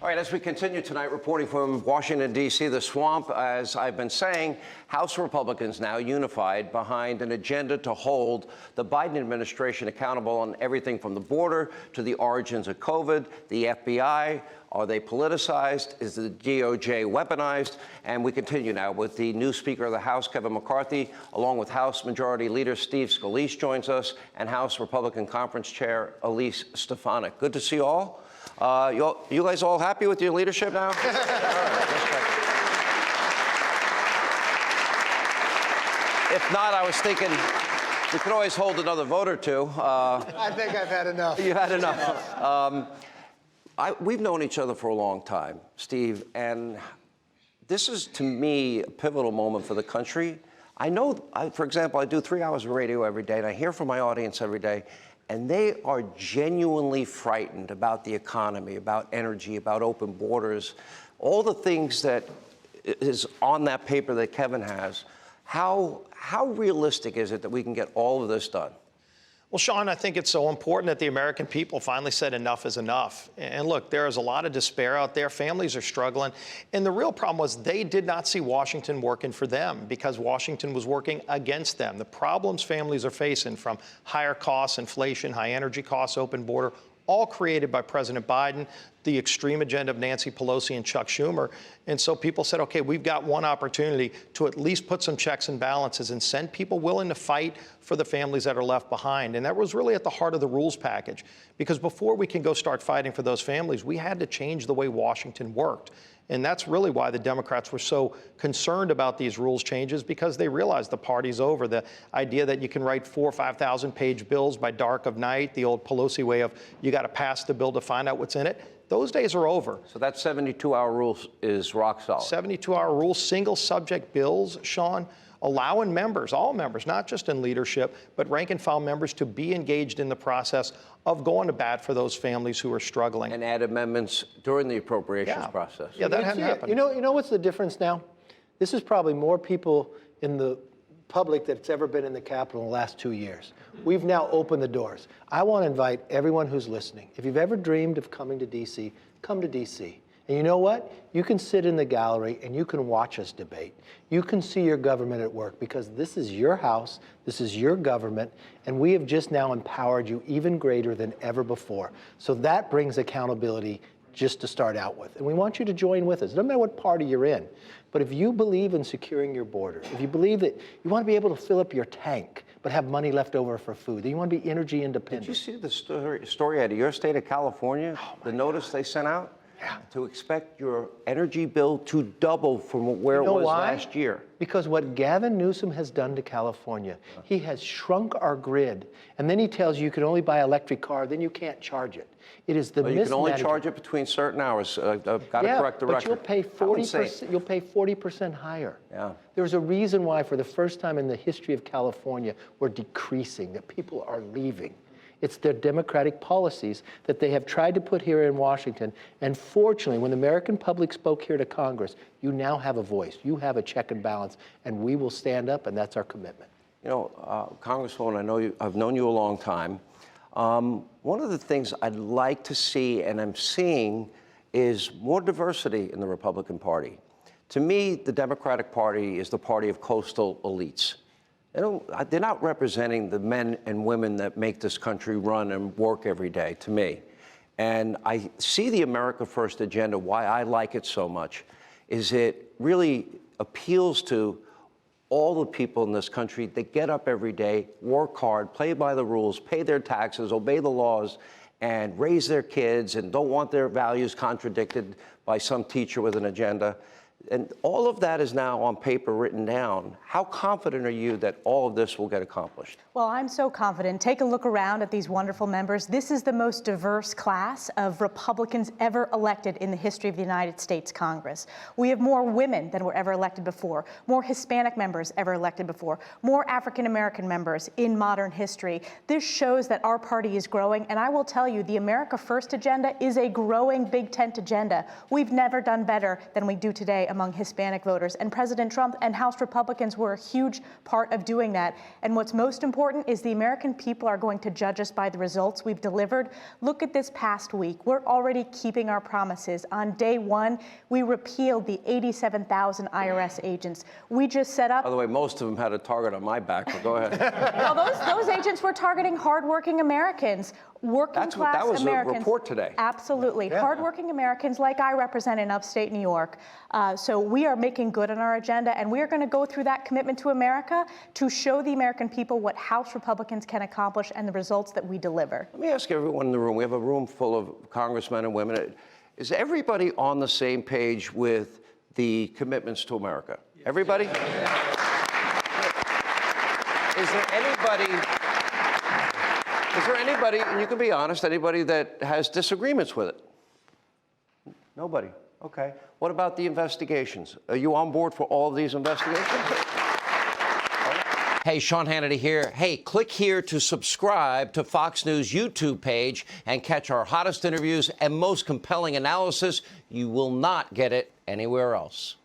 All right, as we continue tonight, reporting from Washington, D.C., the swamp, as I've been saying, House Republicans now unified behind an agenda to hold the Biden administration accountable on everything from the border to the origins of COVID, the FBI. Are they politicized? Is the DOJ weaponized? And we continue now with the new Speaker of the House, Kevin McCarthy, along with House Majority Leader Steve Scalise joins us, and House Republican Conference Chair Elise Stefanik. Good to see you all. You guys all happy with your leadership now? If not, I was thinking we could always hold another vote or two. I think I've had enough. You had enough. We've known each other for a long time, Steve, and this is, to me, a pivotal moment for the country. I know, for example, I do 3 hours of radio every day, and I hear from my audience every day, and they are genuinely frightened about the economy, about energy, about open borders, all the things that is on that paper that Kevin has. How realistic is it that we can get all of this done? Well, Sean, I think it's so important that the American people finally said enough is enough. And look, there is a lot of despair out there. Families are struggling. And the real problem was they did not see Washington working for them because Washington was working against them. The problems families are facing, from higher costs, inflation, high energy costs, open border, all created by President Biden, the extreme agenda of Nancy Pelosi and Chuck Schumer. And so people said, okay, we've got one opportunity to at least put some checks and balances and send people willing to fight for the families that are left behind. And that was really at the heart of the rules package, because before we can go start fighting for those families, we had to change the way Washington worked. And that's really why the Democrats were so concerned about these rules changes, because they realized the party's over. The idea that you can write 4,000 or 5,000 page bills by dark of night, the old Pelosi way of you got to pass the bill to find out what's in it, those days are over. So that 72-hour rule is rock solid. 72-hour rule, single subject bills, Sean, allowing members, all members, not just in leadership, but rank and file members, to be engaged in the process of going to bat for those families who are struggling. And add amendments during the appropriations process. Yeah, that hadn't happened. You know what's the difference now? This is probably more people in the public that's ever been in the Capitol in the last 2 years. We've now opened the doors. I want to invite everyone who's listening. If you've ever dreamed of coming to D.C., come to D.C. And you know what? You can sit in the gallery and you can watch us debate. You can see your government at work, because this is your house, this is your government, and we have just now empowered you even greater than ever before. So that brings accountability just to start out with. And we want you to join with us. It doesn't matter what party you're in, but if you believe in securing your border, if you believe that you want to be able to fill up your tank but have money left over for food, that you want to be energy independent. Did you see the story out of your state of California, the notice they sent out? Yeah. To expect your energy bill to double from where it was last year. Because what Gavin Newsom has done to California, he has shrunk our grid, and then he tells you can only buy an electric car, then you can't charge it. It is the You can only charge it between certain hours. I've got to correct the record. But you'll pay 40%. You'll pay 40% higher. Yeah. There's a reason why, for the first time in the history of California, we're decreasing. That people are leaving. It's their democratic policies that they have tried to put here in Washington. And fortunately, when the American public spoke here to Congress, you now have a voice. You have a check and balance, and we will stand up, and that's our commitment. You know, Congresswoman, I've known you a long time. One of the things I'd like to see, and I'm seeing, is more diversity in the Republican Party. To me, the Democratic Party is the party of coastal elites. They're not representing the men and women that make this country run and work every day, to me. And I see the America First agenda, why I like it so much, is it really appeals to all the people in this country that get up every day, work hard, play by the rules, pay their taxes, obey the laws, and raise their kids and don't want their values contradicted by some teacher with an agenda. And all of that is now on paper, written down. How confident are you that all of this will get accomplished? Well, I'm so confident. Take a look around at these wonderful members. This is the most diverse class of Republicans ever elected in the history of the United States Congress. We have more women than were ever elected before, more Hispanic members ever elected before, more African-American members in modern history. This shows that our party is growing, and I will tell you, the America First agenda is a growing big tent agenda. We've never done better than we do today among Hispanic voters. And President Trump and House Republicans were a huge part of doing that. And what's most important is the American people are going to judge us by the results we've delivered. Look at this past week. We're already keeping our promises. On day one, we repealed the 87,000 IRS agents. We just set up. By the way, most of them had a target on my back, but go ahead. Well, those agents were targeting hardworking Americans. That was Americans. A report today. Absolutely. Yeah. Hardworking Americans like I represent in upstate New York. So we are making good on our agenda, and we are going to go through that commitment to America to show the American people what House Republicans can accomplish and the results that we deliver. Let me ask everyone in the room. We have a room full of congressmen and women. Is everybody on the same page with the commitments to America? Yes. Everybody? Is there anybody, and you can be honest, anybody that has disagreements with it? Nobody. Okay. What about the investigations? Are you on board for all of these investigations? Hey, Sean Hannity here. Hey, click here to subscribe to Fox News YouTube page and catch our hottest interviews and most compelling analysis. You will not get it anywhere else.